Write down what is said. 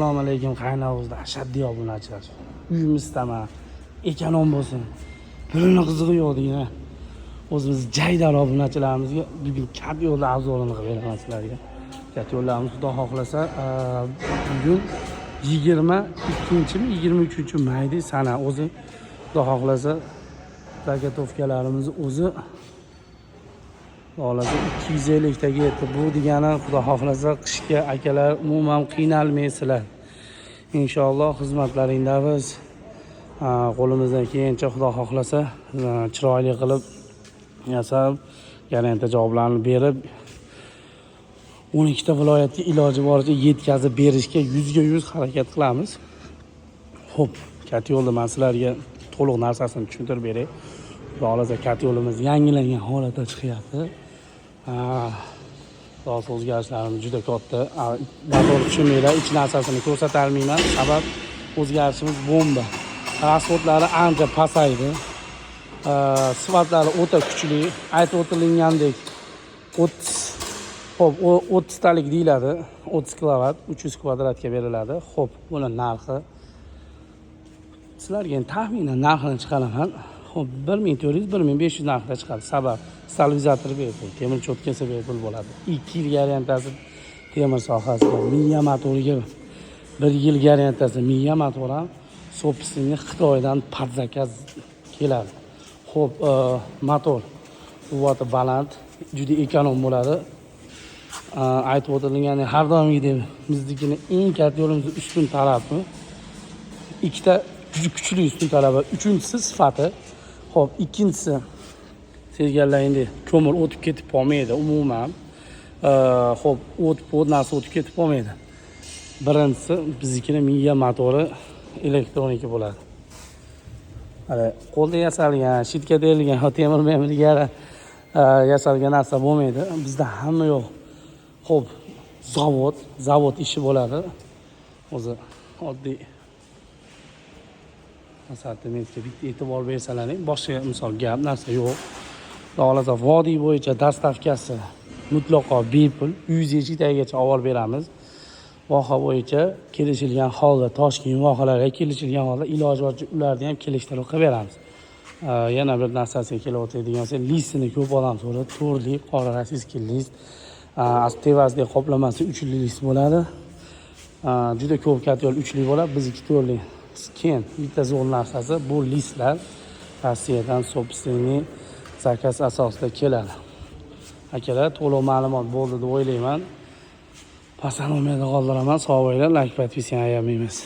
Assalomu alaykum qaynog'izda ashaddiy obunachilar. Uyimizdami, ekonom bo'lsin. Pulini qizig'i yo'q degan. O'zimiz jaydar obunachilarimizga bugun kat yo'lda avzorini qilib beraman sizlarga. Kat yo'llarimiz xudo xohlasa bugun 22-23 may sana o'zi xudo xohlasa zagotovkalarimiz o'zi Xohlasa 250 taga yetdi. Bu degani xudo xohlasa qishga akalar umuman qiynalmaysizlar. Inshaalloh xizmatlaringda biz qo'limizdan kelgancha xudo xohlasa chiroyli qilib yasab, garantiya javoblarni berib 12 ta viloyatga iloji boricha yetkazib berishga 100% harakat qilamiz. Xo'p, kat yo'lda men sizlarga to'liq narsasini tushuntirib beray. Xudo xohlasa kat yo'limiz yangilangan holatda chiqyapti. So'z o'zgarishlarimiz juda katta. Motor tushunmaylar, ich narsasini ko'rsata olmayman. Sabab o'zgarishimiz bomba. Transportlari ancha pasaydi. Sifatlari o'ta kuchli. Aytib o'tilgandek 30 talik deyiladi. 30 kilovat 300 kvadratga beriladi. Xo'p, buni narxi sizlarga taxminan narxini chiqaraman. Xo'p, 1400-1500 narxda chiqadi. Sabab stabilizator bepul, temir cho'tkasi bepul bo'ladi. 2 yil garantiyasi temir sohasida, miya motoriga 1 yil garantiyasi miya motori ham Sobstvenniy Xitoydan padzakaz keladi. Xo'p, motor quvvati baland, juda ekonom bo'ladi. Aytib o'tilgani har doimgidek biznikini eng katta yo'limizning ustun tarafi ikkita juda kuchli ustun tarafi. Uchinchisi sifati. Xo'p, ikkinchisi sezganlaringdek ko'mir o'tib ketib qolmaydi umuman. Xo'p, narsa o'tib ketib qolmaydi. Birinchisi biznikini miya motori elektronika bo'ladi. Hali qo'lda yasalgan, shitka terilgan, temir memorga yasalgan narsa bo'lmaydi. Bizda hamma yo'q. Xo'p, zavod ishi bo'ladi. O'zi oddiy assortimentga bitta e'tibor bersalaring, boshqa misol gap narsa yo'q. Xohlasa vodiy bo'yicha dastavkasi mutlaqo bepul, uyingizga yetagacha olib beramiz. Voha bo'yicha kelishilgan holda Toshkent vohalariga kelishilgan holda iloji boricha ularni ham kelishtirib qilib beramiz. Yana bir narsasiga kelib o'tadigan bo'lsa, listini ko'p odam so'radi. To'rli qora rossiyskiy list. Tevazli qoplamasi 3 list bo'ladi. Juda ko'p kat yo'l 3li bo'ladi, bizniki 4li. Keyin bitta zo'r narsasi bu listlar Rossiyadan Sobstvenniy zakaz asosida keladi. Akalar, to'liq ma'lumot bo'ldi deb o'ylayman. Pasanomerda qoldiraman. Sog' bo'linglar, like, podpisani ayamaymiz.